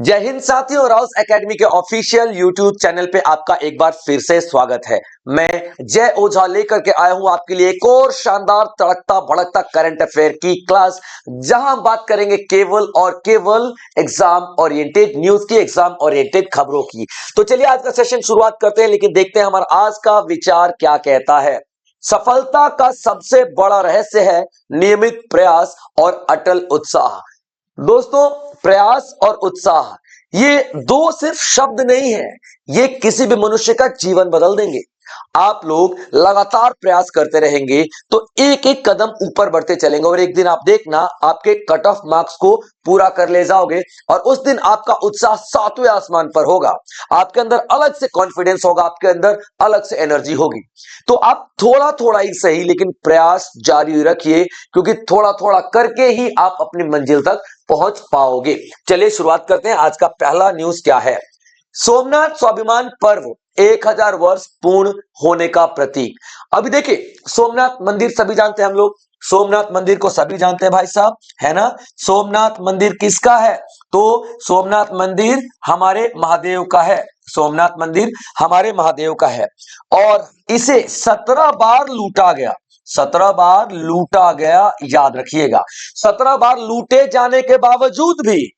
जय हिंद साथियों, Rouse academy के ऑफिशियल यूट्यूब चैनल पे आपका एक बार फिर से स्वागत है। मैं जय ओझा लेकर के आया हूं आपके लिए एक और शानदार तड़कता भड़कता करंट अफेयर की क्लास, जहां हम बात करेंगे केवल और केवल एग्जाम ओरिएंटेड न्यूज की, एग्जाम ओरिएंटेड खबरों की। तो चलिए आज का सेशन शुरुआत करते हैं, लेकिन देखते हैं हमारा आज का विचार क्या कहता है। सफलता का सबसे बड़ा रहस्य है नियमित प्रयास और अटल उत्साह। दोस्तों, प्रयास और उत्साह ये दो सिर्फ शब्द नहीं है, ये किसी भी मनुष्य का जीवन बदल देंगे। आप लोग लगातार प्रयास करते रहेंगे तो एक एक कदम ऊपर बढ़ते चलेंगे और एक दिन आप देखना आपके कट ऑफ मार्क्स को पूरा कर ले जाओगे और उस दिन आपका उत्साह सातवें आसमान पर होगा। आपके अंदर अलग से कॉन्फिडेंस होगा, आपके अंदर अलग से एनर्जी होगी। तो आप थोड़ा थोड़ा ही सही लेकिन प्रयास जारी रखिए, क्योंकि थोड़ा थोड़ा करके ही आप अपनी मंजिल तक पहुंच पाओगे। चलिए शुरुआत करते हैं। आज का पहला न्यूज क्या है? सोमनाथ स्वाभिमान पर्व 1000 वर्ष पूर्ण होने का प्रतीक। अभी देखिए, सोमनाथ मंदिर सभी जानते हैं, हम लोग सोमनाथ मंदिर को सभी जानते हैं भाई साहब, है ना। सोमनाथ मंदिर किसका है? तो सोमनाथ मंदिर हमारे महादेव का है। सोमनाथ मंदिर हमारे महादेव का है और इसे 17 बार लूटा गया। 17 बार लूटा गया, याद रखिएगा। 17 बार लूटे जाने के बावजूद भी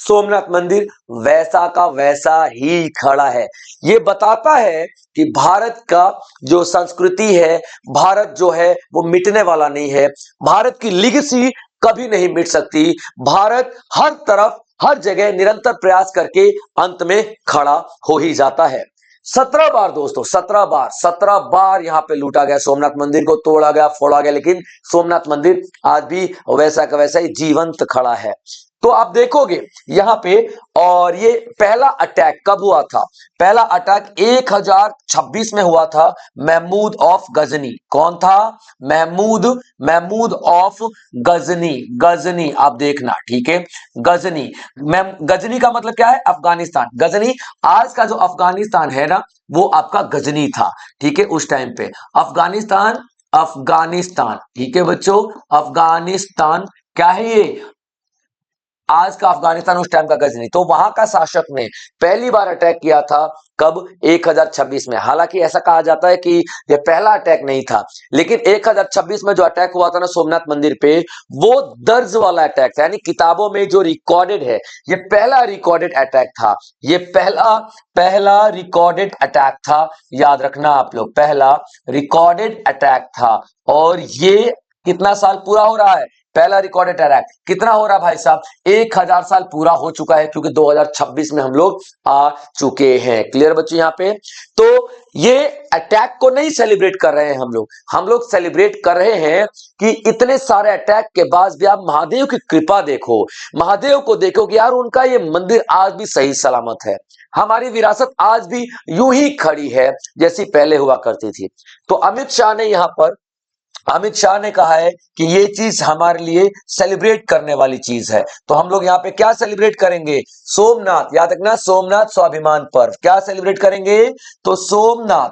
सोमनाथ मंदिर वैसा का वैसा ही खड़ा है। यह बताता है कि भारत का जो संस्कृति है, भारत जो है वो मिटने वाला नहीं है। भारत की लिगेसी कभी नहीं मिट सकती। भारत हर तरफ हर जगह निरंतर प्रयास करके अंत में खड़ा हो ही जाता है। 17 बार दोस्तों, 17 बार यहां पे लूटा गया, सोमनाथ मंदिर को तोड़ा गया, फोड़ा गया, लेकिन सोमनाथ मंदिर आज भी वैसा का वैसा ही जीवंत खड़ा है। तो आप देखोगे यहां पे, और ये पहला अटैक कब हुआ था? पहला अटैक 1026 में हुआ था। महमूद ऑफ गजनी। कौन था? महमूद ऑफ गजनी। गजनी आप देखना, ठीक है। गजनी, गजनी का मतलब क्या है? अफगानिस्तान। गजनी आज का जो अफगानिस्तान है ना, वो आपका गजनी था, ठीक है, उस टाइम पे अफगानिस्तान। अफगानिस्तान, ठीक है बच्चों, अफगानिस्तान क्या है ये? आज का अफगानिस्तान, उस टाइम का गजनी। तो वहां का शासक ने पहली बार अटैक किया था कब? 1026 में। हालांकि ऐसा कहा जाता है कि यह पहला अटैक नहीं था, लेकिन 1026 में जो अटैक हुआ था ना सोमनाथ मंदिर पे, वो दर्ज वाला अटैक था, यानी किताबों में जो रिकॉर्डेड है, ये पहला रिकॉर्डेड अटैक था। ये पहला पहला रिकॉर्डेड अटैक था, याद रखना आप लोग, पहला रिकॉर्डेड अटैक था। और ये कितना साल पूरा हो रहा है? पहला रिकॉर्डेड अटैक कितना हो रहा है भाई साहब? 1000 साल पूरा हो चुका है, क्योंकि 2026 में हम लोग आ चुके हैं। क्लियर बच्चों यहां पे? तो ये अटैक को नहीं सेलिब्रेट कर रहे हैं हम लोग सेलिब्रेट कर रहे हैं कि इतने सारे अटैक के बाद भी आप महादेव की कृपा देखो, महादेव को देखो कि यार उनका ये मंदिर आज भी सही सलामत है। हमारी विरासत आज भी यूं ही खड़ी है जैसी पहले हुआ करती थी। तो अमित शाह ने कहा है कि ये चीज हमारे लिए सेलिब्रेट करने वाली चीज है। तो हम लोग यहाँ पे क्या सेलिब्रेट करेंगे? सोमनाथ, याद रखना, सोमनाथ स्वाभिमान पर्व। क्या सेलिब्रेट करेंगे? तो सोमनाथ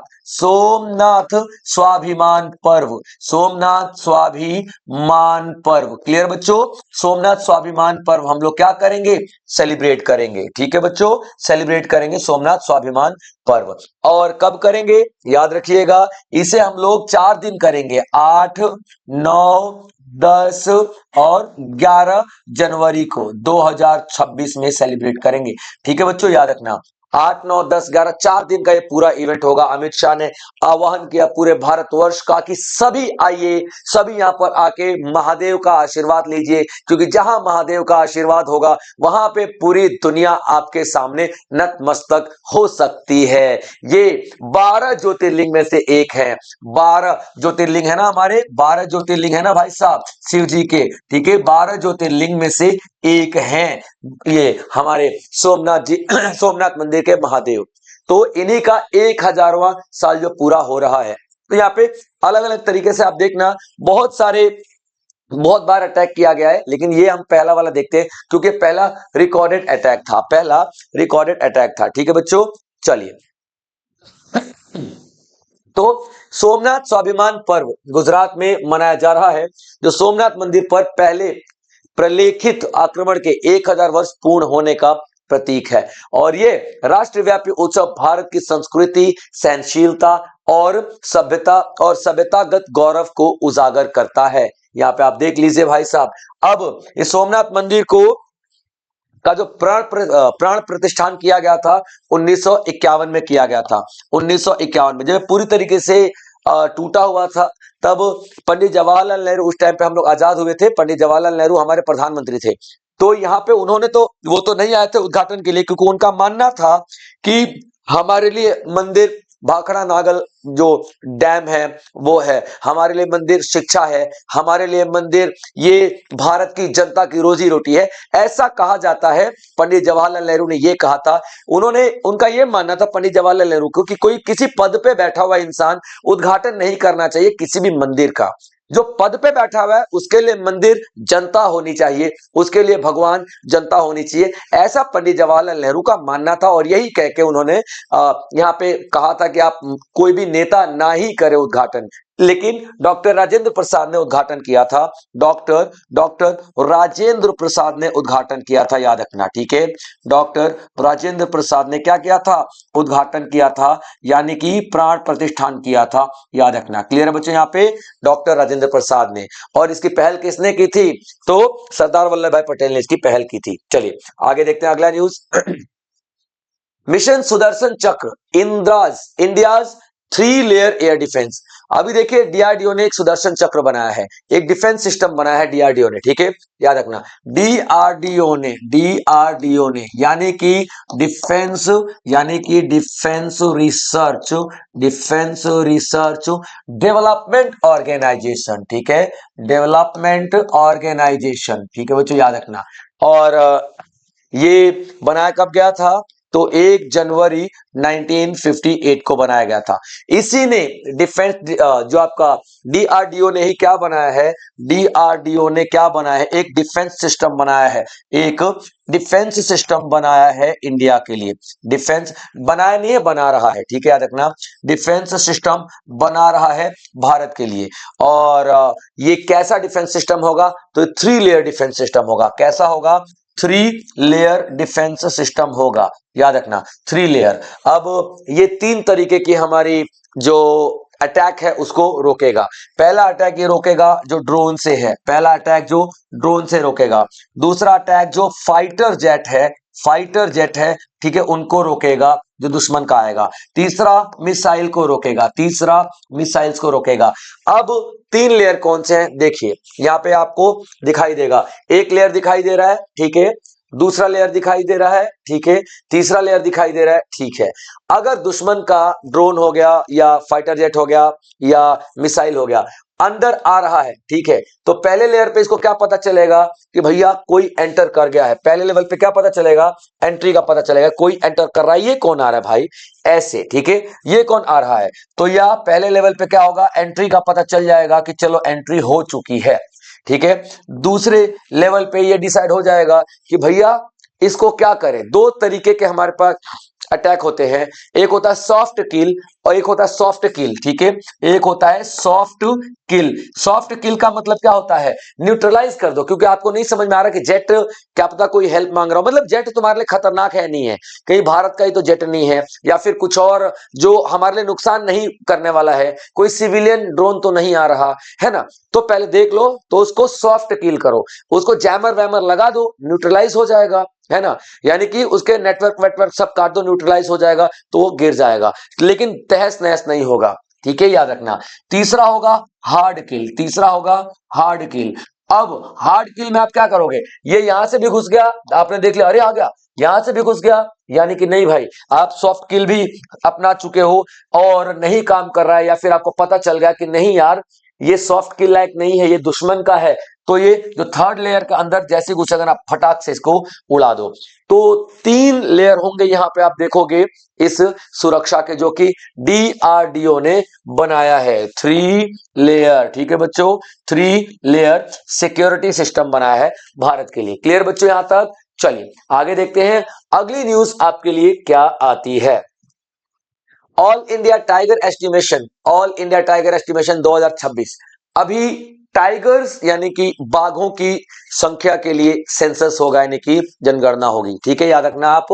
स्वाभिमान पर्व। सोमनाथ स्वाभिमान पर्व। क्लियर बच्चों? सोमनाथ स्वाभिमान पर्व हम लोग क्या करेंगे? सेलिब्रेट करेंगे, ठीक है बच्चों, सेलिब्रेट करेंगे सोमनाथ स्वाभिमान पर्व। और कब करेंगे? याद रखिएगा, इसे हम लोग 4 दिन करेंगे, 8, 9, 10 और 11 जनवरी को 2026 में सेलिब्रेट करेंगे, ठीक है बच्चों, याद रखना। 8, 9, 10, 11 4 दिन का ये पूरा इवेंट होगा। अमित शाह ने आह्वान किया पूरे भारतवर्ष का कि सभी आइए, सभी यहां पर आके महादेव का आशीर्वाद लीजिए, क्योंकि जहां महादेव का आशीर्वाद होगा वहां पे पूरी दुनिया आपके सामने नतमस्तक हो सकती है। ये 12 ज्योतिर्लिंग में से एक है। 12 ज्योतिर्लिंग है ना हमारे, 12 ज्योतिर्लिंग है ना भाई साहब शिव जी के, ठीक है, 12 ज्योतिर्लिंग में से एक हैं ये हमारे सोमनाथ जी सोमनाथ मंदिर के महादेव। तो इन्हीं का 1000वां साल जो पूरा हो रहा है। तो यहाँ पे अलग अलग तरीके से आप देखना, बहुत बार अटैक किया गया है, लेकिन ये हम पहला वाला देखते हैं क्योंकि पहला रिकॉर्डेड अटैक था, पहला रिकॉर्डेड अटैक था, ठीक है बच्चों। चलिए, तो सोमनाथ स्वाभिमान पर्व गुजरात में मनाया जा रहा है। जो सोमनाथ मंदिर पर पहले प्रलेखित आक्रमण के 1000 वर्ष पूर्ण होने का प्रतीक है। और ये राष्ट्रव्यापी उत्सव भारत की संस्कृति, सहनशीलता और सभ्यतागत गौरव को उजागर करता है। यहाँ पे आप देख लीजिए भाई साहब। अब इस सोमनाथ मंदिर को का जो प्राण प्रतिष्ठान किया गया था 1951 में किया गया था। 1951 में जब पूरी तरीके से टूटा हुआ था, तब पंडित जवाहरलाल नेहरू, उस टाइम पे हम लोग आजाद हुए थे, पंडित जवाहरलाल नेहरू हमारे प्रधानमंत्री थे। तो यहाँ पे उन्होंने तो वो तो नहीं आए थे उद्घाटन के लिए, क्योंकि उनका मानना था कि हमारे लिए मंदिर भाखड़ा नागल जो डैम है वो है, हमारे लिए मंदिर शिक्षा है, हमारे लिए मंदिर ये भारत की जनता की रोजी रोटी है, ऐसा कहा जाता है। पंडित जवाहरलाल नेहरू ने ये कहा था। उनका ये मानना था पंडित जवाहरलाल नेहरू को कि कोई किसी पद पे बैठा हुआ इंसान उद्घाटन नहीं करना चाहिए किसी भी मंदिर का। जो पद पे बैठा हुआ है उसके लिए मंदिर जनता होनी चाहिए, उसके लिए भगवान जनता होनी चाहिए, ऐसा पंडित जवाहरलाल नेहरू का मानना था। और यही कह के उन्होंने यहाँ पे कहा था कि आप कोई भी नेता ना ही करे उद्घाटन। लेकिन डॉक्टर राजेंद्र प्रसाद ने उद्घाटन किया था। डॉक्टर राजेंद्र प्रसाद ने उद्घाटन किया था, याद रखना, ठीक है। डॉक्टर राजेंद्र प्रसाद ने क्या किया था? उद्घाटन किया था, यानी कि प्राण प्रतिष्ठान किया था, याद रखना। क्लियर है बच्चों? यहाँ पे डॉक्टर राजेंद्र प्रसाद ने। और इसकी पहल किसने की थी? तो सरदार वल्लभ भाई पटेल ने इसकी पहल की थी। चलिए आगे देखते हैं अगला न्यूज। मिशन सुदर्शन चक्र, इंडियाज 3 लेयर एयर डिफेंस। अभी देखिए डीआरडीओ ने एक सुदर्शन चक्र बनाया है, एक डिफेंस सिस्टम बनाया है डीआरडीओ ने, ठीक है, याद रखना। डीआरडीओ ने यानी कि डिफेंस रिसर्च डेवलपमेंट ऑर्गेनाइजेशन, ठीक है, डेवलपमेंट ऑर्गेनाइजेशन, ठीक है बच्चों, याद रखना। और ये बनाया कब गया था? तो 1 जनवरी 1958 को बनाया गया था। इसी ने डिफेंस जो आपका डीआरडीओ ने ही क्या बनाया है? डीआरडीओ ने क्या बनाया है? एक डिफेंस सिस्टम बनाया है, एक डिफेंस सिस्टम बनाया है इंडिया के लिए। डिफेंस बनाया नहीं है, बना रहा है, ठीक है, याद रखना। डिफेंस सिस्टम बना रहा है भारत के लिए। और ये कैसा डिफेंस सिस्टम होगा? तो 3 लेयर डिफेंस सिस्टम होगा। कैसा होगा? 3 लेयर डिफेंस सिस्टम होगा, याद रखना, 3 लेयर। अब ये 3 तरीके की हमारी जो अटैक है उसको रोकेगा। पहला अटैक ये रोकेगा जो ड्रोन से है, पहला अटैक जो ड्रोन से रोकेगा। दूसरा अटैक जो फाइटर जेट है, ठीक है, उनको रोकेगा जो दुश्मन का आएगा। तीसरा मिसाइल को रोकेगा, मिसाइल्स को रोकेगा। अब 3 लेयर कौन से हैं? देखिए यहाँ पे आपको दिखाई देगा, एक लेयर दिखाई दे रहा है, ठीक है, दूसरा लेयर दिखाई दे रहा है, ठीक है, तीसरा लेयर दिखाई दे रहा है, ठीक है। अगर दुश्मन का ड्रोन हो गया या फाइटर जेट हो गया या मिसाइल हो गया अंदर आ रहा है, ठीक है, तो पहले लेयर पे इसको क्या पता चलेगा कि भैया कोई एंटर कर गया है। पहले लेवल पे क्या पता चलेगा? एंट्री का पता चलेगा, कोई एंटर कर रहा है। ये कौन आ रहा है भाई? ऐसे, ठीक है, ये कौन आ रहा है? तो या पहले लेवल पे क्या होगा? एंट्री का पता चल जाएगा कि चलो एंट्री हो चुकी है, ठीक है। दूसरे लेवल पे ये डिसाइड हो जाएगा कि भैया इसको क्या करें। 2 तरीके के हमारे पास अटैक होते हैं, एक होता है सॉफ्ट किल और एक होता है सॉफ्ट किल, ठीक है, एक होता है सॉफ्ट किल। सॉफ्ट किल का मतलब क्या होता है? न्यूट्रलाइज कर दो। क्योंकि आपको नहीं समझ में आ रहा कि जेट क्या पता कोई हेल्प मांग रहा हो, मतलब जेट तुम्हारे लिए खतरनाक है नहीं है, कहीं भारत का ही तो जेट नहीं है, या फिर कुछ और जो हमारे लिए नुकसान नहीं करने वाला है, कोई सिविलियन ड्रोन तो नहीं आ रहा है ना। तो पहले देख लो, तो उसको सॉफ्ट किल करो, उसको जैमर वैमर लगा दो, न्यूट्रलाइज हो जाएगा, है ना, यानी कि उसके नेटवर्क वेटवर्क सब काट दो, न्यूट्रलाइज हो जाएगा, तो वो गिर जाएगा, लेकिन तहस नहस नहीं होगा, ठीक है, याद रखना। तीसरा होगा हार्ड किल। अब हार्ड किल में आप क्या करोगे? ये यहां से भी घुस गया, आपने देख लिया, अरे आ गया, यहां से भी घुस गया, यानी कि नहीं भाई, आप सॉफ्ट किल भी अपना चुके हो और नहीं काम कर रहा है, या फिर आपको पता चल गया कि नहीं यार ये सॉफ्ट किल लायक नहीं है, ये दुश्मन का है, तो ये जो 3rd लेयर के अंदर जैसे घुसेगा ना, फटाक से इसको उड़ा दो। तो 3 लेयर होंगे यहां पे, आप देखोगे इस सुरक्षा के, जो कि डीआरडीओ ने बनाया है। 3 लेयर, ठीक है बच्चों, 3 लेयर सिक्योरिटी सिस्टम बनाया है भारत के लिए। क्लियर बच्चों यहां तक? चलिए आगे देखते हैं, अगली न्यूज आपके लिए क्या आती है। All India tiger estimation 2026। अभी टाइगर्स यानी कि बाघों की संख्या के लिए सेंसस होगा, यानी कि जनगणना होगी। ठीक है, याद रखना आप,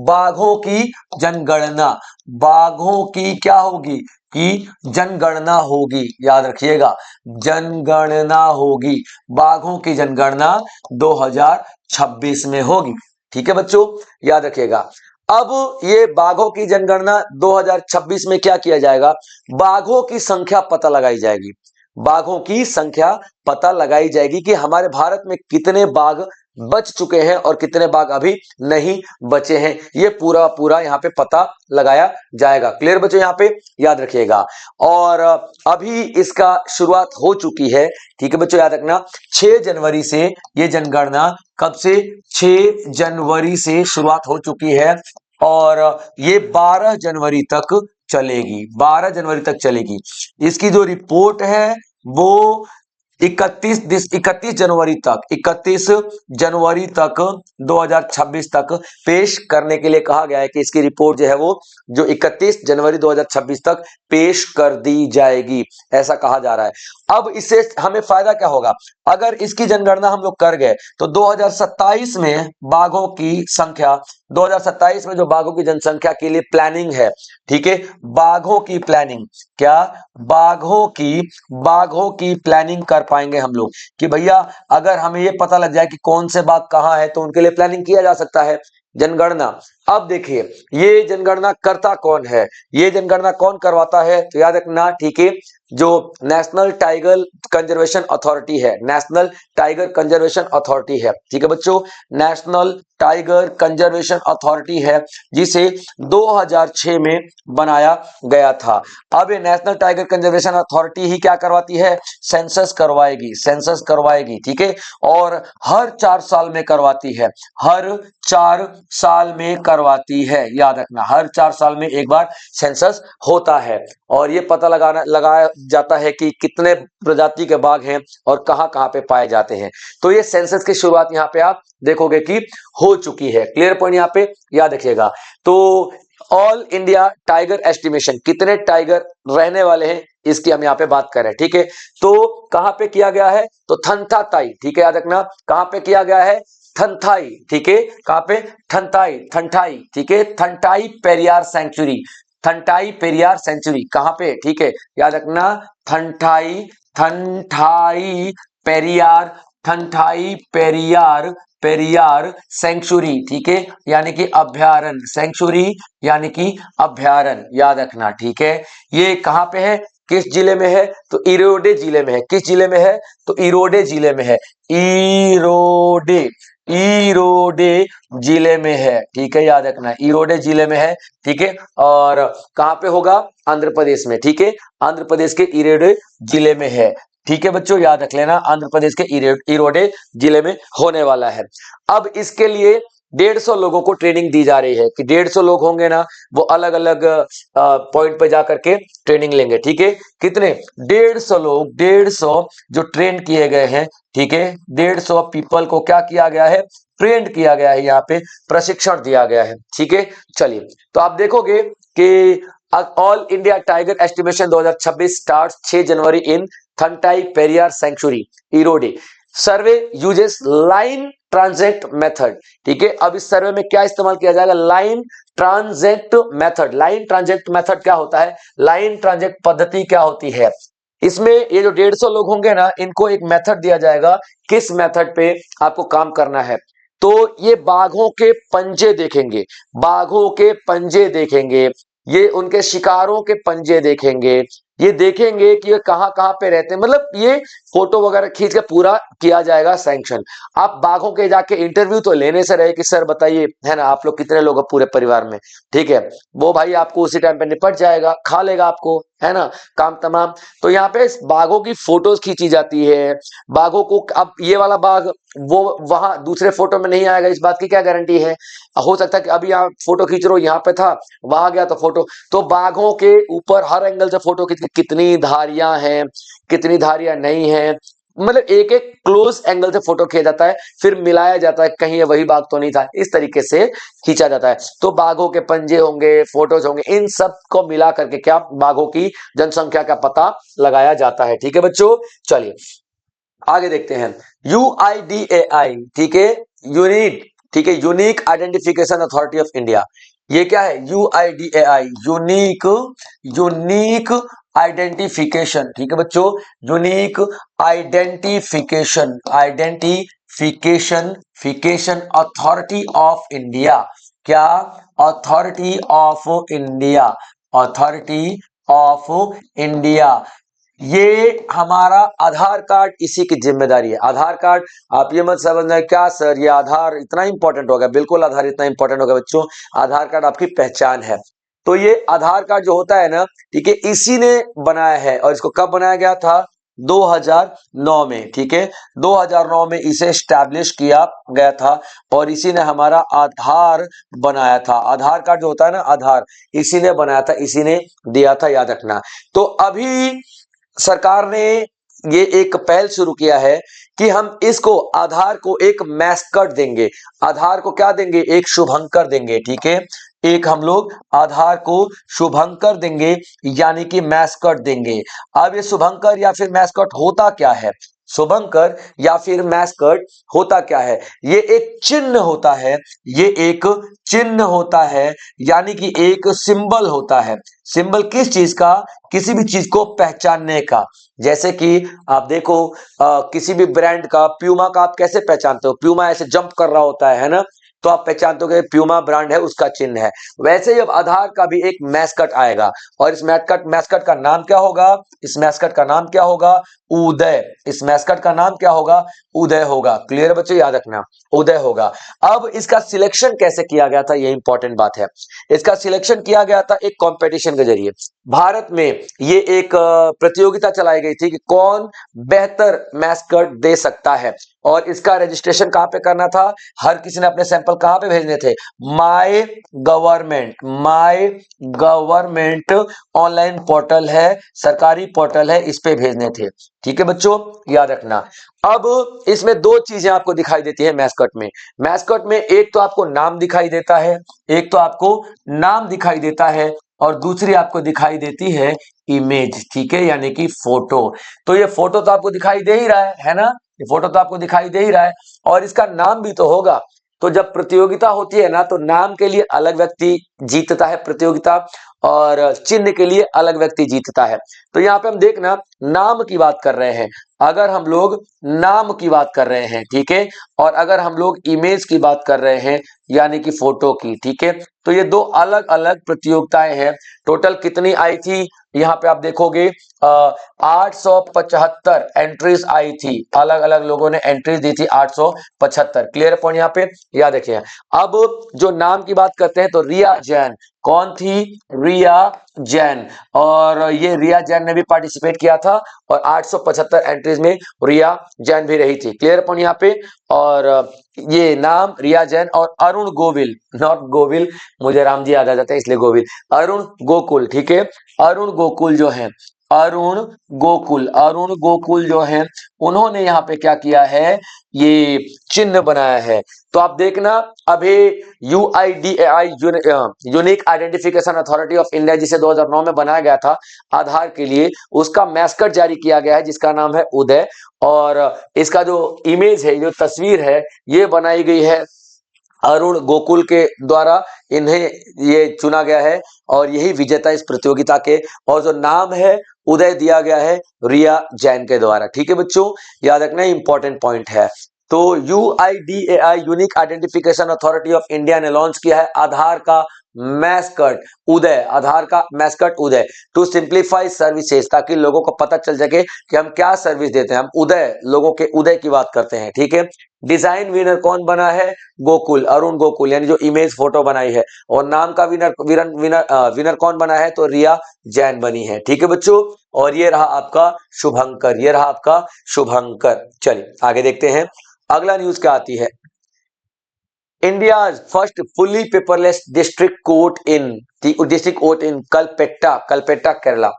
बाघों की जनगणना, बाघों की क्या होगी कि जनगणना होगी, याद रखिएगा, जनगणना होगी, बाघों की जनगणना 2026 में होगी। ठीक है बच्चों, याद रखिएगा। अब ये बाघों की जनगणना 2026 में क्या किया जाएगा, बाघों की संख्या पता लगाई जाएगी, बाघों की संख्या पता लगाई जाएगी कि हमारे भारत में कितने बाघ बच चुके हैं और कितने बाघ अभी नहीं बचे हैं, ये पूरा पूरा यहाँ पे पता लगाया जाएगा। क्लियर बच्चों, यहाँ पे याद रखिएगा। और अभी इसका शुरुआत हो चुकी है। ठीक है बच्चों, याद रखना 6 जनवरी से ये जनगणना, कब से, 6 जनवरी से शुरुआत हो चुकी है और ये 12 जनवरी तक चलेगी, 12 जनवरी तक चलेगी। इसकी जो रिपोर्ट है वो 31 जनवरी तक, 31 जनवरी तक 2026 तक पेश करने के लिए कहा गया है कि इसकी रिपोर्ट जो है वो जो 31 जनवरी 2026 तक पेश कर दी जाएगी, ऐसा कहा जा रहा है। अब इससे हमें फायदा क्या होगा, अगर इसकी जनगणना हम लोग कर गए तो 2027 में बाघों की संख्या, 2027 में जो बाघों की जनसंख्या के लिए प्लानिंग है, ठीक है, बाघों की प्लानिंग, क्या, बाघों की प्लानिंग कर पाएंगे हम लोग कि भैया अगर हमें ये पता लग जाए कि कौन से बाघ कहां है तो उनके लिए प्लानिंग किया जा सकता है, जनगणना। अब देखिए ये जनगणना करता कौन है, ये जनगणना कौन करवाता है, तो याद रखना, ठीक है, जो नेशनल टाइगर कंजर्वेशन अथॉरिटी है, नेशनल टाइगर कंजर्वेशन अथॉरिटी है। ठीक है बच्चों, नेशनल टाइगर कंजर्वेशन अथॉरिटी है जिसे 2006 में बनाया गया था। अब ये नेशनल टाइगर कंजर्वेशन अथॉरिटी ही क्या करवाती है, सेंसस करवाएगी, सेंसस करवाएगी। ठीक है, और हर 4 साल में करवाती है, हर 4 साल में करवाती है, याद रखना, हर 4 साल में एक बार सेंसस होता है और ये पता लगाया जाता है कि कितने प्रजाति के बाघ हैं और कहां कहां पे पाए जाते हैं। तो ये सेंसस की शुरुआत यहाँ पे आप देखोगे कि हो चुकी है। क्लियर पॉइंट यहाँ पे याद रखिएगा। तो ऑल इंडिया टाइगर एस्टिमेशन, कितने टाइगर रहने वाले हैं इसकी हम यहाँ पे बात कर रहे हैं। ठीक है, तो कहां पे किया गया है, तो थंथाताई, ठीक है, याद रखना, कहां पे किया गया है, थंथाई। ठीक है, कहां पे, थंथाई, थंथाई, ठीक है, थंथाई पेरियार सेंचुरी, थंथाई पेरियार सेंचुरी कहां पे, ठीक है, याद रखना, थंथाई, थंथाई पेरियार, थंथाई पेरियार, पेरियार सेंचुरी, ठीक है, यानी कि अभ्यारण्य, सेंचुरी यानी कि अभ्यारण्य, याद रखना। ठीक है, ये कहां पे है, किस जिले में है, तो इरोडे जिले में है। किस जिले में है, तो इरोडे जिले में है, इरोडे, इरोडे जिले में है। ठीक है, याद रखना, इरोडे जिले में है। ठीक है, और कहां पे होगा, आंध्र प्रदेश में। ठीक है, आंध्र प्रदेश के इरोडे जिले में है। ठीक है बच्चों, याद रख लेना, आंध्र प्रदेश के इरोडे जिले में होने वाला है। अब इसके लिए 150 लोगों को ट्रेनिंग दी जा रही है कि 150 लोग होंगे ना, वो अलग अलग पॉइंट पे जाकर के ट्रेनिंग लेंगे। ठीक है, कितने, 150 लोग, 150 जो ट्रेन किए गए हैं। ठीक है, 150 पीपल को क्या किया गया है, ट्रेंड किया गया है, यहाँ पे प्रशिक्षण दिया गया है। ठीक है, चलिए, तो आप देखोगे कि all India tiger estimation 2026 start 6 जनवरी इन थंटाई पेरियार सेंचुरी, इरोडे। सर्वे यूजेस लाइन ट्रांजेक्ट मेथड। ठीक है, अब इस सर्वे में क्या इस्तेमाल किया जाएगा, लाइन ट्रांजेक्ट मेथड। लाइन ट्रांजेक्ट मेथड क्या होता है, लाइन ट्रांजेक्ट पद्धति क्या होती है, इसमें ये जो 150 लोग होंगे ना, इनको एक मेथड दिया जाएगा, किस मेथड पे आपको काम करना है, तो ये बाघों के पंजे देखेंगे, बाघों के पंजे देखेंगे, ये उनके शिकारों के पंजे देखेंगे, ये देखेंगे कि ये कहां कहां पे रहते हैं, मतलब ये फोटो वगैरह खींच के पूरा किया जाएगा सैंक्शन। आप बाघों के जाके इंटरव्यू तो लेने से रहे कि सर बताइए, है ना, आप लोग कितने लोग हैं पूरे परिवार में, ठीक है, वो भाई आपको उसी टाइम पे निपट जाएगा, खा लेगा आपको, है ना, काम तमाम। तो यहाँ पे बाघों की फोटोज खींची जाती है, बाघों को, अब ये वाला बाघ वो वहां दूसरे फोटो में नहीं आएगा, इस बात की क्या गारंटी है, हो सकता है कि अभी यहाँ फोटो खींच रहे हो, यहाँ पे था, वहां गया तो फोटो, तो बाघों के ऊपर हर एंगल से फोटो खींच, कितनी धारियां हैं, कितनी धारियां नहीं है, मतलब एक एक क्लोज एंगल से फोटो खींचा जाता है, फिर मिलाया जाता है, कहीं ये वही बाघ तो नहीं था, इस तरीके से खींचा जाता है। तो बाघों के पंजे होंगे, फोटोज होंगे, इन सब को मिला करके क्या बाघों की जनसंख्या का पता लगाया जाता है। ठीक है बच्चों, चलिए, आगे देखते हैं UIDAI, ठीक है, यूनिक, ठीक है, unique identification authority of India. ये क्या है? UIDAI, यूनिक, यूनिक आइडेंटिफिकेशन, ठीक है बच्चों, यूनिक आइडेंटिफिकेशन, आइडेंटिफिकेशन, फिकेशन अथॉरिटी ऑफ इंडिया। क्या? Authority of India, authority of India. ये हमारा आधार कार्ड इसी की जिम्मेदारी है। आधार कार्ड, आप ये मत समझना क्या सर ये आधार इतना इंपॉर्टेंट हो गया, बिल्कुल आधार इतना इंपॉर्टेंट हो गया बच्चों। आधार कार्ड आपकी पहचान है। तो ये आधार कार्ड जो होता है ना, ठीक है, इसी ने बनाया है। और इसको कब बनाया गया था? 2009 में, ठीक है, 2009 में इसे स्टैब्लिश किया गया था और इसी ने हमारा आधार बनाया था। आधार कार्ड जो होता है ना, आधार इसी ने बनाया था, इसी ने दिया था, याद रखना। तो अभी सरकार ने ये एक पहल शुरू किया है कि हम इसको आधार को एक मैस्कट देंगे। आधार को क्या देंगे? एक शुभंकर देंगे, ठीक है, एक हम लोग आधार को शुभंकर देंगे, यानी कि मैस्कट देंगे। अब ये शुभंकर या फिर मैस्कट होता क्या है? शुभंकर या फिर मैस्कट होता क्या है? ये एक चिन्ह होता है, ये एक चिन्ह होता है, यानी कि एक सिंबल होता है। सिंबल किस चीज का? किसी भी चीज को पहचानने का। जैसे कि आप देखो किसी भी ब्रांड का, प्यूमा का आप कैसे पहचानते हो? प्यूमा ऐसे जंप कर रहा होता है ना, तो आप पहचानते हो कि प्यूमा ब्रांड है, उसका चिन्ह है। वैसे ही अब आधार का भी एक मैस्कट आएगा और इस मैस्कट मैस्कट का नाम क्या होगा? इस मैस्कट का नाम क्या होगा? उदय। इस मैस्कट का नाम क्या होगा? उदय होगा। क्लियर बच्चों, याद रखना, उदय होगा। अब इसका सिलेक्शन कैसे किया गया था, ये इंपॉर्टेंट बात है। इसका सिलेक्शन किया गया था एक कंपटीशन के जरिए। भारत में ये एक प्रतियोगिता चलाई गई थी कि कौन बेहतर मैस्कट दे सकता है, और इसका रजिस्ट्रेशन कहां पे करना था? हर किसी ने अपने सैंपल कहां पे भेजने थे? My government, my government online portal है, सरकारी पोर्टल है, इस पे भेजने थे। ठीक है बच्चों, याद रखना। अब इसमें दो चीजें आपको दिखाई देती है मैस्कट में। मैस्कट में एक तो आपको नाम दिखाई देता है, एक तो आपको नाम दिखाई देता है, और दूसरी आपको दिखाई देती है इमेज, ठीक है, यानी कि फोटो। तो ये फोटो तो आपको दिखाई दे ही रहा है ना, ये फोटो तो आपको दिखाई दे ही रहा है, और इसका नाम भी तो होगा। तो जब प्रतियोगिता होती है ना, तो नाम के लिए अलग व्यक्ति जीतता है प्रतियोगिता, और चिन्ह के लिए अलग व्यक्ति जीतता है। तो यहाँ पे हम देखना, नाम की बात कर रहे हैं, अगर हम लोग नाम की बात कर रहे हैं, ठीक है, और अगर हम लोग इमेज की बात कर रहे हैं, यानी कि फोटो की, ठीक है, तो ये दो अलग अलग प्रतियोगिताएं हैं। टोटल कितनी आई थी? यहाँ पे आप देखोगे 875 एंट्रीज आई थी, अलग अलग लोगों ने एंट्रीज दी थी 875। क्लियर पॉइंट यहाँ पे, याद रखिए। अब जो नाम की बात करते हैं, तो रिया जैन, कौन थी? रिया जैन, और ये रिया जैन ने भी पार्टिसिपेट किया था, और 875 एंट्रीज में रिया जैन भी रही थी। क्लियर पॉइंट यहाँ पे। और ये नाम रिया जैन और अरुण गोविल, नॉट गोविल, मुझे राम जी याद आ जाते हैं इसलिए गोविल, अरुण गोकुल, ठीक है, अरुण गोकुल जो है, अरुण गोकुल, अरुण गोकुल जो है, उन्होंने यहाँ पे क्या किया है? ये चिन्ह बनाया है। तो आप देखना, अभी UIDAI, unique identification authority of India, जिसे 2009 में बनाया गया था आधार के लिए, उसका मैस्कट जारी किया गया है जिसका नाम है उदय, और इसका जो इमेज है, जो तस्वीर है, ये बनाई गई है अरुण गोकुल के द्वारा। इन्हें ये चुना गया है और यही विजेता इस प्रतियोगिता के, और जो नाम है उदय दिया गया है रिया जैन के द्वारा। ठीक है बच्चों, याद रखना, इंपॉर्टेंट पॉइंट है। तो UIDAI, unique identification authority of India ने लॉन्च किया है आधार का मैस्कट उदय, आधार का mascot Uday, to simplify services, ताकि लोगों को पता चल सके कि हम क्या सर्विस देते हैं। हम उदय, लोगों के उदय की बात करते हैं, ठीक है। डिजाइन विनर कौन बना है? गोकुल, अरुण गोकुल, यानी जो इमेज फोटो बनाई है। और नाम का विनर विनर विनर विनर कौन बना है? तो रिया जैन बनी है। ठीक है बच्चों, और ये रहा आपका शुभंकर, ये रहा आपका शुभंकर। चलिए आगे देखते हैं, अगला न्यूज क्या आती है। India first fully paperless district court in Kalpetta, Kalpetta Kerala.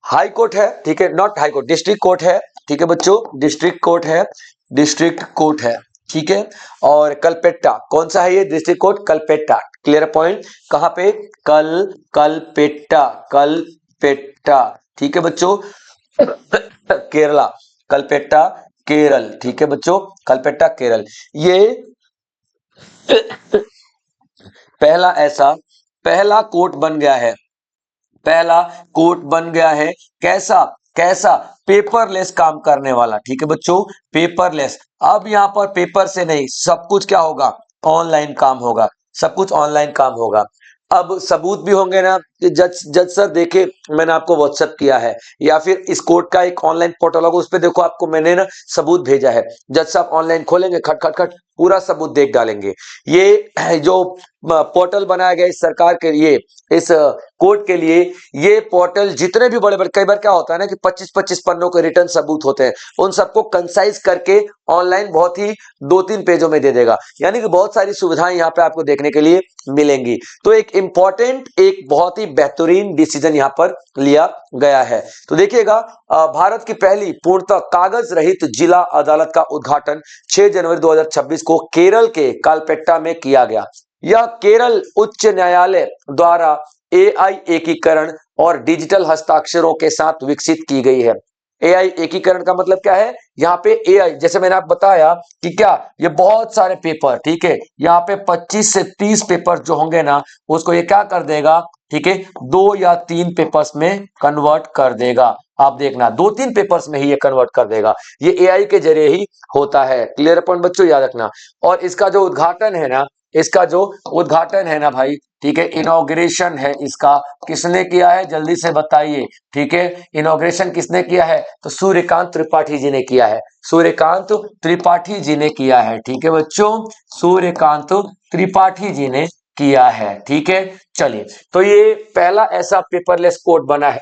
High court है, ठीक है, not high court, district court है, ठीक है बच्चों, डिस्ट्रिक्ट कोर्ट है, डिस्ट्रिक्ट कोर्ट है, ठीक है। और कलपेट्टा कौन सा है? ये district court Kalpetta. Clear point, कहां पे? कलपेट्टा, कलपेट्टा, ठीक है बच्चों, केरला, कलपेट्टा केरल। ठीक है बच्चों, कलपेट्टा केरल। ये पहला ऐसा पहला कोर्ट बन गया है, पहला कोर्ट बन गया है। कैसा कैसा पेपरलेस काम करने वाला। ठीक है बच्चों, पेपरलेस। अब यहां पर पेपर से नहीं, सब कुछ क्या होगा, ऑनलाइन काम होगा, सब कुछ ऑनलाइन काम होगा। अब सबूत भी होंगे ना कि जज जज सर देखे, मैंने आपको व्हाट्सएप किया है, या फिर इस कोर्ट का एक ऑनलाइन पोर्टल होगा, उस पर देखो आपको मैंने ना सबूत भेजा है। जज साहब ऑनलाइन खोलेंगे, खट खट खट पूरा सबूत देख डालेंगे। ये जो पोर्टल बनाया गया इस सरकार के लिए, इस कोर्ट के लिए, ये पोर्टल जितने भी बड़े बड़े, कई बार क्या होता है ना कि 25-25 पन्नों के रिटर्न सबूत होते हैं, उन सबको कंसाइज करके ऑनलाइन बहुत ही 2-3 पेजों में दे देगा। यानी कि बहुत सारी सुविधाएं यहाँ पे आपको देखने के लिए मिलेंगी। तो एक इंपॉर्टेंट, एक बहुत ही बेहतरीन डिसीजन यहाँ पर लिया गया है। तो देखिएगा, भारत की पहली पूर्णतः कागज रहित जिला अदालत का उद्घाटन 6 जनवरी 2026 को केरल के कालपेट्टा में किया गया। यह केरल उच्च न्यायालय द्वारा एआई एकीकरण और डिजिटल हस्ताक्षरों के साथ विकसित की गई है। एआई एकीकरण का मतलब क्या है, यहाँ पे एआई, जैसे मैंने आपको बताया कि क्या ये बहुत सारे पेपर, ठीक है, यहाँ पे 25 से 30 पेपर जो होंगे ना, उसको ये क्या कर देगा, ठीक है, 2 या 3 पेपर्स में कन्वर्ट कर देगा। आप देखना 2-3 पेपर्स में ही ये कन्वर्ट कर देगा। ये एआई के जरिए ही होता है। क्लियर पॉइंट बच्चों, याद रखना। और इसका जो उद्घाटन है ना, इसका जो उद्घाटन है ना भाई, ठीक है, इनॉग्रेशन है इसका, किसने किया है जल्दी से बताइए। ठीक है, इनॉग्रेशन किसने किया है, तो सूर्यकांत त्रिपाठी जी ने किया है, सूर्यकांत त्रिपाठी जी ने किया है। ठीक है बच्चों, सूर्यकांत त्रिपाठी जी ने किया है। ठीक है, चलिए, तो ये पहला ऐसा पेपरलेस कोर्ट बना है,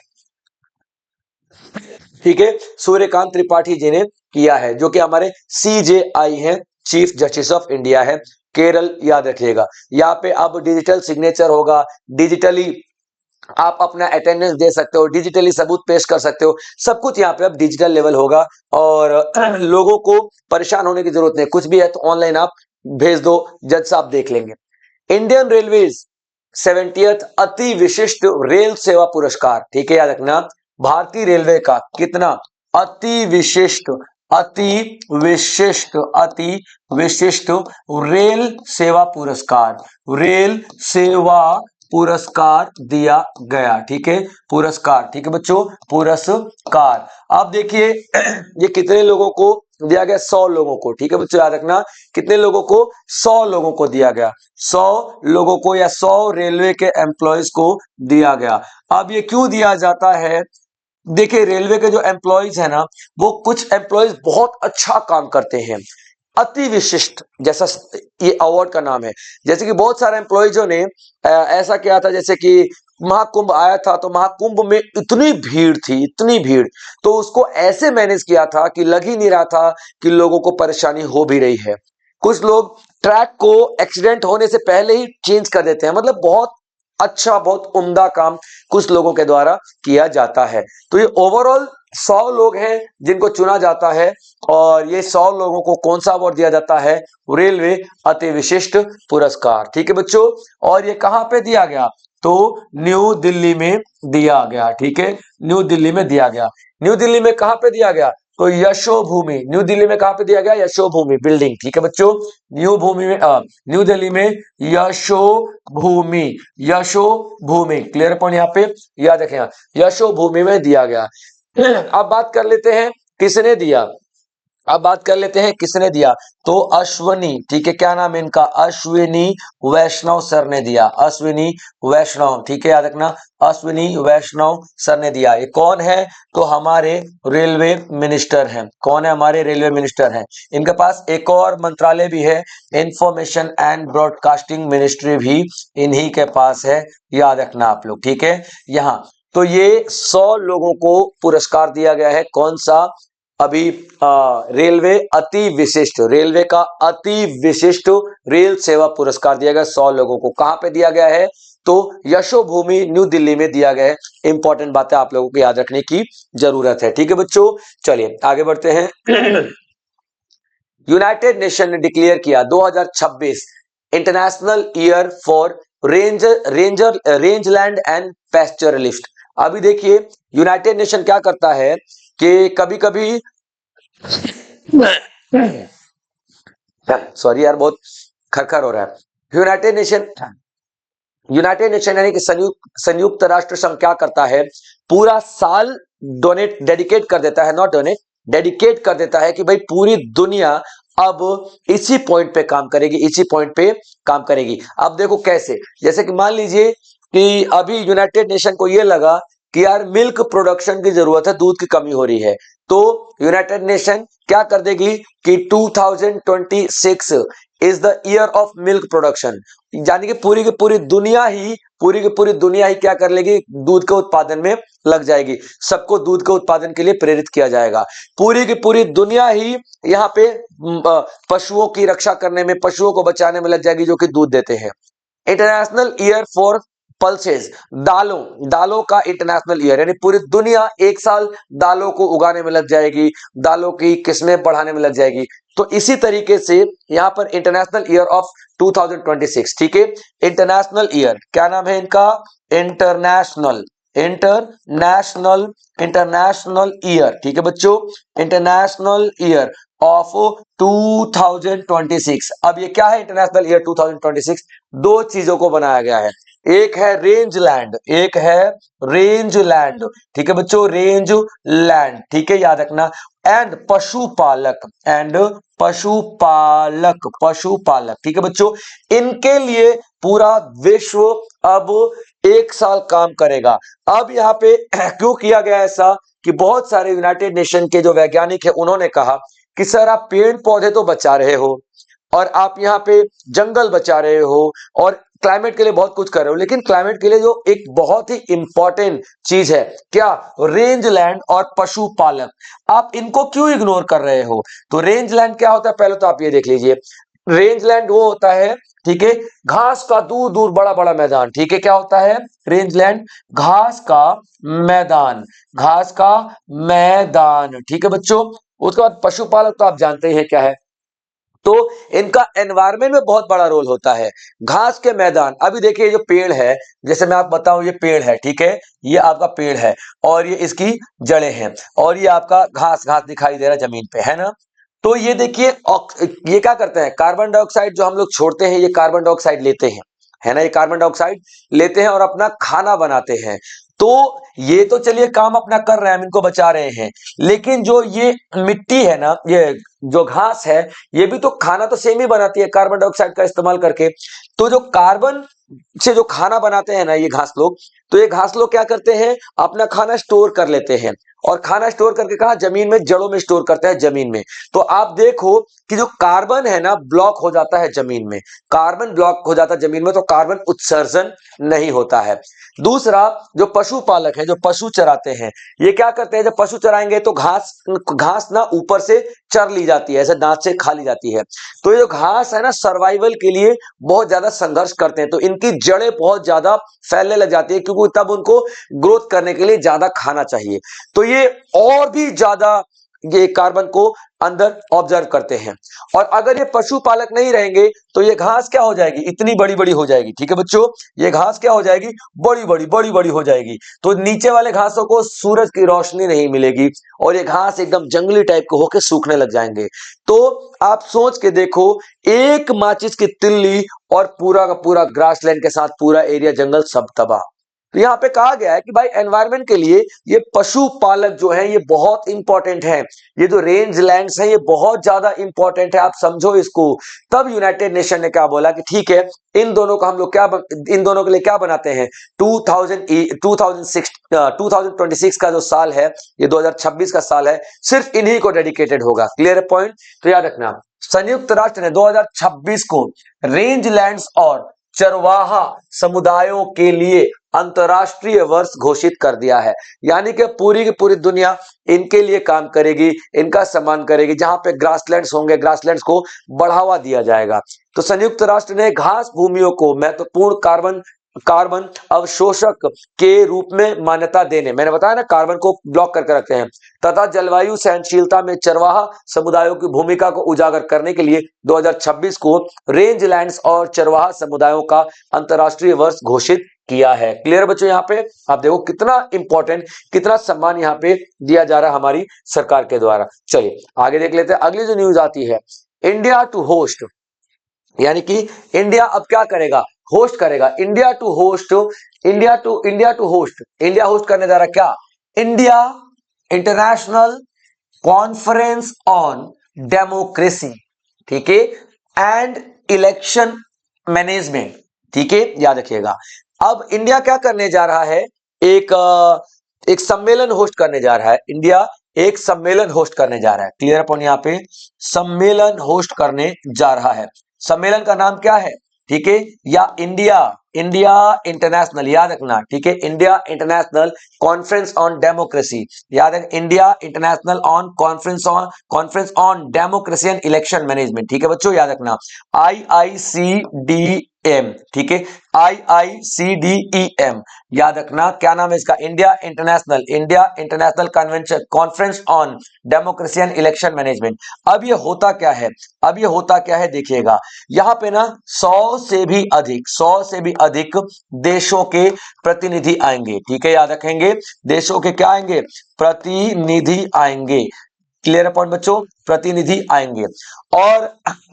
ठीक है, सूर्यकांत त्रिपाठी जी ने किया है, जो कि हमारे सीजेआई हैं, चीफ जस्टिस ऑफ इंडिया है, केरल। याद रखिएगा, यहाँ पे अब डिजिटल सिग्नेचर होगा, डिजिटली आप अपना अटेंडेंस दे सकते हो, डिजिटली सबूत पेश कर सकते हो, सब कुछ यहाँ पे अब डिजिटल लेवल होगा। और लोगों को परेशान होने की जरूरत नहीं, कुछ भी है तो ऑनलाइन आप भेज दो, जज साहब देख लेंगे। इंडियन रेलवेज 70th अति विशिष्ट रेल सेवा पुरस्कार, ठीक है, याद रखना, भारतीय रेलवे का कितना अति विशिष्ट, अति विशिष्ट, अति विशिष्ट रेल सेवा पुरस्कार, रेल सेवा पुरस्कार दिया गया। ठीक है, पुरस्कार, ठीक है बच्चों, पुरस्कार। आप देखिए ये कितने लोगों को दिया गया, 100 लोगों को। ठीक है बच्चों, याद रखना, कितने लोगों को, 100 लोगों को दिया गया, 100 लोगों को, या 100 रेलवे के एम्प्लॉयज को दिया गया। अब ये क्यों दिया जाता है, देखिए रेलवे के जो एम्प्लॉयज है ना, वो कुछ एम्प्लॉयज बहुत अच्छा काम करते हैं, अति विशिष्ट, जैसा ये अवार्ड का नाम है। जैसे कि बहुत सारे एम्प्लॉयजों ने ऐसा किया था, जैसे कि महाकुंभ आया था, तो महाकुंभ में इतनी भीड़ थी, इतनी भीड़, तो उसको ऐसे मैनेज किया था कि लग ही नहीं रहा था कि लोगों को परेशानी हो भी रही है। कुछ लोग ट्रैक को एक्सीडेंट होने से पहले ही चेंज कर देते हैं, मतलब बहुत अच्छा, बहुत उम्दा काम कुछ लोगों के द्वारा किया जाता है। तो ये ओवरऑल 100 लोग हैं जिनको चुना जाता है, और ये 100 लोगों को कौन सा अवार्ड दिया जाता है, रेलवे अति विशिष्ट पुरस्कार। ठीक है बच्चों, और ये कहां पे दिया गया, तो न्यू दिल्ली में दिया गया। ठीक है, न्यू दिल्ली में दिया गया। न्यू दिल्ली में कहां पे दिया गया, तो यशोभूमि, न्यू दिल्ली में कहां पे दिया गया, यशोभूमि बिल्डिंग। ठीक है बच्चों, न्यू दिल्ली में यशोभूमि, यशोभूमि, क्लियर पॉइंट यहाँ पे याद रखें, यशोभूमि में दिया गया। अब बात कर लेते हैं किसने दिया, अब बात कर लेते हैं किसने दिया, तो अश्विनी, ठीक है, क्या नाम है इनका, अश्विनी वैष्णव सर ने दिया, अश्विनी वैष्णव। ठीक है, याद रखना, अश्विनी वैष्णव सर ने दिया। ये कौन है, तो हमारे रेलवे मिनिस्टर हैं। कौन है, हमारे रेलवे मिनिस्टर हैं। इनके पास एक और मंत्रालय भी है, इंफॉर्मेशन एंड ब्रॉडकास्टिंग मिनिस्ट्री भी इन्हीं के पास है, याद रखना आप लोग। ठीक है, यहाँ तो ये 100 लोगों को पुरस्कार दिया गया है, कौन सा, अभी रेलवे अति विशिष्ट, रेलवे का अति विशिष्ट रेल सेवा पुरस्कार दिया गया 100 लोगों को। कहां पे दिया गया है, तो यशोभूमि न्यू दिल्ली में दिया गया है। इंपॉर्टेंट बातें आप लोगों को याद रखने की जरूरत है। ठीक है बच्चों, चलिए आगे बढ़ते हैं। यूनाइटेड नेशन ने डिक्लेयर किया 2026 इंटरनेशनल ईयर फॉर रेंजलैंड एंड पैस्चरलिस्ट। अभी देखिए यूनाइटेड नेशन क्या करता है कि कभी कभी सॉरी यार, बहुत खरखर हो रहा है। यूनाइटेड नेशन यानी कि संयुक्त राष्ट्र संघ क्या करता है, पूरा साल डोनेट डेडिकेट कर देता है, नॉट डोनेट, डेडिकेट कर देता है कि भाई पूरी दुनिया अब इसी पॉइंट पे काम करेगी, इसी पॉइंट पे काम करेगी। अब देखो कैसे, जैसे कि मान लीजिए कि अभी यूनाइटेड नेशन को यह लगा कि यार मिल्क प्रोडक्शन की जरूरत है, दूध की कमी हो रही है, तो यूनाइटेड नेशन क्या कर देगी कि 2026 is the year of milk production, यानी कि पूरी की पूरी दुनिया ही क्या कर लेगी, दूध के उत्पादन में लग जाएगी, सबको दूध के उत्पादन के लिए प्रेरित किया जाएगा। पूरी की पूरी दुनिया ही यहाँ पे पशुओं की रक्षा करने में, पशुओं को बचाने में लग जाएगी जो कि दूध देते हैं। इंटरनेशनल ईयर फॉर पल्सेस, दालों का इंटरनेशनल ईयर, यानी पूरी दुनिया एक साल दालों को उगाने में लग जाएगी, दालों की किस्में बढ़ाने में लग जाएगी। तो इसी तरीके से यहां पर इंटरनेशनल ईयर ऑफ 2026, ठीक है, इंटरनेशनल ईयर, क्या नाम है इनका, इंटरनेशनल इंटरनेशनल इंटरनेशनल ईयर, ठीक है बच्चों, इंटरनेशनल ईयर ऑफ 2026। अब ये क्या है इंटरनेशनल ईयर 2026, दो चीजों को बनाया गया है, एक है रेंज लैंड, एक है रेंज लैंड, ठीक है बच्चों, रेंज लैंड, ठीक है, याद रखना, एंड पशुपालक, पशुपालक, ठीक है बच्चों, इनके लिए पूरा विश्व अब एक साल काम करेगा। अब यहाँ पे क्यों किया गया ऐसा कि बहुत सारे यूनाइटेड नेशन के जो वैज्ञानिक है उन्होंने कहा कि सर आप पेड़ पौधे तो बचा रहे हो और आप यहाँ पे जंगल बचा रहे हो और क्लाइमेट के लिए बहुत कुछ कर रहे हो, लेकिन क्लाइमेट के लिए जो एक बहुत ही इंपॉर्टेंट चीज है, क्या, रेंज लैंड और पशुपालक, आप इनको क्यों इग्नोर कर रहे हो। तो रेंज लैंड क्या होता है, पहले तो आप ये देख लीजिए, रेंज लैंड वो होता है, ठीक है, घास का दूर दूर बड़ा बड़ा मैदान, ठीक है, क्या होता है रेंज लैंड, घास का मैदान, घास का मैदान, ठीक है बच्चों। उसके बाद पशुपालक तो आप जानते ही हैं क्या है, तो इनका एनवायरमेंट में बहुत बड़ा रोल होता है। घास के मैदान, अभी देखिए जो पेड़ है, जैसे मैं आपको बताऊं, ये पेड़ है, ठीक है, ये आपका पेड़ है और ये इसकी जड़ें हैं और ये आपका घास घास दिखाई दे रहा है जमीन पे, है ना। तो ये देखिए ये क्या करते हैं, कार्बन डाइऑक्साइड जो हम लोग छोड़ते हैं, ये कार्बन डाइऑक्साइड लेते हैं, है ना, ये कार्बन डाइऑक्साइड लेते हैं और अपना खाना बनाते हैं। तो ये तो चलिए काम अपना कर रहे हैं, हम इनको बचा रहे हैं, लेकिन जो ये मिट्टी है ना, ये जो घास है, ये भी तो खाना तो सेम ही बनाती है कार्बन डाइऑक्साइड का इस्तेमाल करके। तो जो कार्बन से जो खाना बनाते हैं ना ये घास लोग, तो ये घास लोग क्या करते हैं, अपना खाना स्टोर कर लेते हैं और खाना स्टोर करके कहा, जमीन में, जड़ों में स्टोर करते हैं, जमीन में। तो आप देखो कि जो कार्बन है ना ब्लॉक हो जाता है जमीन में, कार्बन ब्लॉक हो जाता है जमीन में, तो कार्बन उत्सर्जन नहीं होता है। दूसरा, जो पशुपालक है, जो पशु चराते हैं, ये क्या करते हैं, जब पशु चराएंगे तो घास घास ना ऊपर से चर ली जाती है, ऐसे दांत से खा ली जाती है। तो ये जो घास है ना सर्वाइवल के लिए बहुत ज्यादा संघर्ष करते हैं, तो इनकी जड़ें बहुत ज्यादा फैलने लग जाती है, क्योंकि तब उनको ग्रोथ करने के लिए ज्यादा खाना चाहिए। तो ये और भी ज्यादा ये कार्बन को अंदर ऑब्जर्व करते हैं। और अगर ये पशुपालक नहीं रहेंगे तो ये घास क्या हो जाएगी, इतनी बड़ी बड़ी हो जाएगी, ठीक है बच्चों, ये घास क्या हो जाएगी, बड़ी बड़ी हो जाएगी। तो नीचे वाले घासों को सूरज की रोशनी नहीं मिलेगी और ये घास एकदम जंगली टाइप के होकर सूखने लग जाएंगे। तो आप सोच के देखो, एक माचिस की तिल्ली और पूरा का पूरा ग्रासलैंड के साथ पूरा एरिया जंगल सब तबाह। तो यहाँ पे कहा गया है कि भाई एनवायरमेंट के लिए ये पशुपालक जो है ये बहुत इंपॉर्टेंट है, ये जो रेंज लैंड्स हैं ये बहुत ज्यादा इंपॉर्टेंट है, आप समझो इसको। तब यूनाइटेड नेशन ने क्या बोला कि ठीक है, इन दोनों का हम लोग क्या, इन दोनों के लिए क्या बनाते हैं, 2026 का जो साल है, ये 2026 का साल है, सिर्फ इन्हीं को डेडिकेटेड होगा। क्लियर है पॉइंट। तो याद रखना, संयुक्त राष्ट्र ने 2026 को रेंज लैंड्स और चरवाहा समुदायों के लिए अंतरराष्ट्रीय वर्ष घोषित कर दिया है, यानी कि पूरी की पूरी दुनिया इनके लिए काम करेगी, इनका सम्मान करेगी, जहां पे ग्रासलैंड्स होंगे, ग्रासलैंड्स को बढ़ावा दिया जाएगा। तो संयुक्त राष्ट्र ने घास भूमियों को महत्वपूर्ण कार्बन अवशोषक के रूप में मान्यता देने, मैंने बताया ना कार्बन को ब्लॉक करके रखते हैं, तथा जलवायु सहनशीलता में चरवाहा समुदायों की भूमिका को उजागर करने के लिए 2026 को रेंज लैंड्स और चरवाहा समुदायों का अंतरराष्ट्रीय वर्ष घोषित किया है। क्लियर बच्चों, यहां पे आप देखो कितना इंपॉर्टेंट, कितना सम्मान यहां पे दिया जा रहा है हमारी सरकार के द्वारा। चलिए आगे देख लेते हैं। अगली जो न्यूज आती है, इंडिया टू होस्ट, यानी कि इंडिया अब क्या करेगा, होस्ट करेगा। India to host, India host करने जा रहा है क्या, India international conference on democracy, ठीक है, एंड इलेक्शन मैनेजमेंट, ठीक है, याद रखिएगा। अब इंडिया क्या करने जा रहा है, एक सम्मेलन होस्ट करने जा रहा है। इंडिया एक सम्मेलन होस्ट करने जा रहा है। क्लियर अपन, यहाँ पे सम्मेलन होस्ट करने जा रहा है। सम्मेलन का नाम क्या है, ठीक है, या इंडिया इंटरनेशनल, याद रखना, ठीक है, India international conference on democracy, याद रख, India international on conference on democracy and election management, ठीक है बच्चों, याद रखना, IICDEM, ठीक है, IICDEM, याद रखना, क्या नाम है इसका, India international convention conference on democracy and election management. अब ये होता क्या है, देखिएगा, यहां पे ना 100 से भी अधिक देशों के प्रतिनिधि आएंगे, ठीक है, याद रखेंगे, देशों के क्या आएंगे, प्रतिनिधि आएंगे। क्लियर पॉइंट बच्चों, प्रतिनिधि आएंगे। और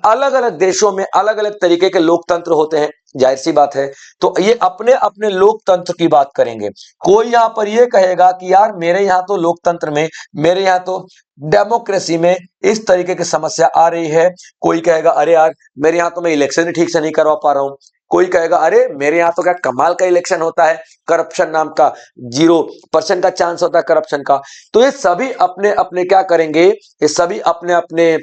अलग अलग देशों में अलग अलग तरीके के लोकतंत्र होते हैं, जाहिर सी बात है, तो ये अपने अपने लोकतंत्र की बात करेंगे। कोई यहां पर ये कहेगा कि यार मेरे यहां तो लोकतंत्र में, मेरे यहां तो डेमोक्रेसी में इस तरीके की समस्या आ रही है। कोई कहेगा अरे यार मेरे यहां तो मैं इलेक्शन ही ठीक से नहीं करवा पा रहा हूं। कोई कहेगा अरे मेरे यहां तो क्या कमाल का इलेक्शन होता है, करप्शन नाम का 0% का चांस होता है करप्शन का। तो ये सभी अपने अपने क्या करेंगे, ये सभी अपने अपने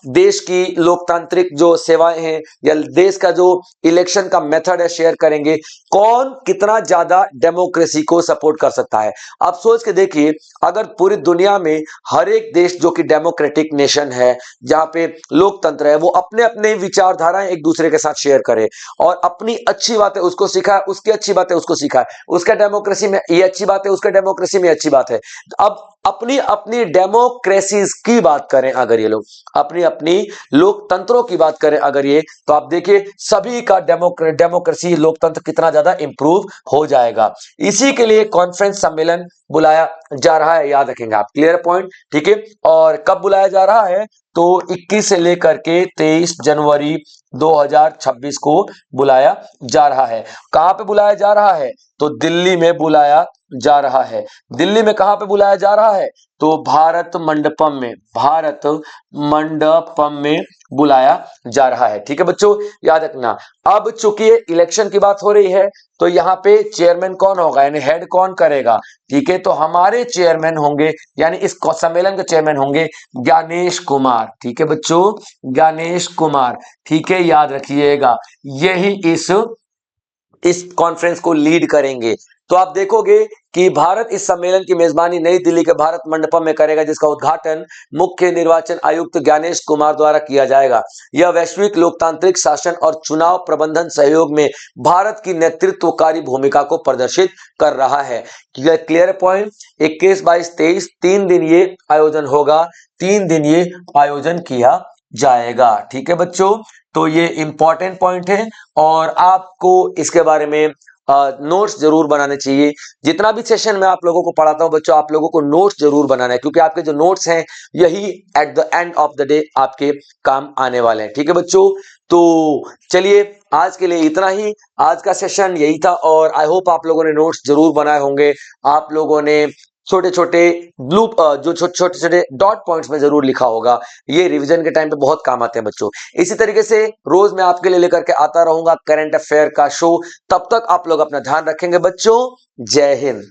देश की लोकतांत्रिक जो सेवाएं हैं या देश का जो इलेक्शन का मेथड है शेयर करेंगे, कौन कितना ज्यादा डेमोक्रेसी को सपोर्ट कर सकता है। आप सोच के देखिए, अगर पूरी दुनिया में हर एक देश जो कि डेमोक्रेटिक नेशन है, जहां पे लोकतंत्र है, वो अपने अपने विचारधाराएं एक दूसरे के साथ शेयर करे और अपनी अच्छी बातें उसको सिखाए, उसकी अच्छी बातें उसको सिखाए, उसका डेमोक्रेसी में ये अच्छी बात है, उसका डेमोक्रेसी में अच्छी बात है। अब अपनी अपनी डेमोक्रेसीज की बात करें अगर ये लोग, अपनी अपनी लोकतंत्रों की बात करें अगर ये, तो आप देखिए सभी का डेमोक्रेसी लोकतंत्र कितना ज्यादा इंप्रूव हो जाएगा। इसी के लिए कॉन्फ्रेंस सम्मेलन बुलाया जा रहा है, याद रखेंगे आप। क्लियर पॉइंट, ठीक है। और कब बुलाया जा रहा है, तो 21 से लेकर के 23 जनवरी 2026 को बुलाया जा रहा है। कहां पे बुलाया जा रहा है, तो दिल्ली में बुलाया जा रहा है। दिल्ली में कहां पे बुलाया जा रहा है, तो भारत मंडपम में बुलाया जा रहा है, ठीक है बच्चों, याद रखना। अब चूंकि इलेक्शन की बात हो रही है, तो यहाँ पे चेयरमैन कौन होगा, यानी हेड कौन करेगा, ठीक है, तो हमारे चेयरमैन होंगे, यानी इस सम्मेलन के चेयरमैन होंगे ज्ञानेश कुमार, ठीक है बच्चों, ज्ञानेश कुमार, ठीक है, याद रखिएगा, यही इस कॉन्फ्रेंस को लीड करेंगे। तो आप देखोगे कि भारत इस सम्मेलन की मेजबानी नई दिल्ली के भारत मंडपम में करेगा, जिसका उद्घाटन मुख्य निर्वाचन आयुक्त ज्ञानेश कुमार द्वारा किया जाएगा। यह वैश्विक लोकतांत्रिक शासन और चुनाव प्रबंधन सहयोग में भारत की नेतृत्वकारी भूमिका को प्रदर्शित कर रहा है। क्लियर पॉइंट, 21, 22, 23 3 दिन ये आयोजन होगा, 3 दिन ये आयोजन किया जाएगा, ठीक है बच्चों। तो ये इंपॉर्टेंट पॉइंट है और आपको इसके बारे में नोट्स जरूर बनाने चाहिए। जितना भी सेशन मैं आप लोगों को पढ़ाता हूं बच्चों, आप लोगों को नोट्स जरूर बनाना है, क्योंकि आपके जो नोट्स हैं यही at the end of the day आपके काम आने वाले हैं, ठीक है बच्चों। तो चलिए आज के लिए इतना ही, आज का सेशन यही था और आई होप आप लोगों ने नोट्स जरूर बनाए होंगे। आप लोगों ने छोटे छोटे जो छोटे छोटे डॉट पॉइंट्स में जरूर लिखा होगा, ये रिवीजन के टाइम पे बहुत काम आते हैं बच्चों। इसी तरीके से रोज मैं आपके लिए लेकर के आता रहूंगा करंट अफेयर का शो। तब तक आप लोग अपना ध्यान रखेंगे बच्चों। जय हिंद।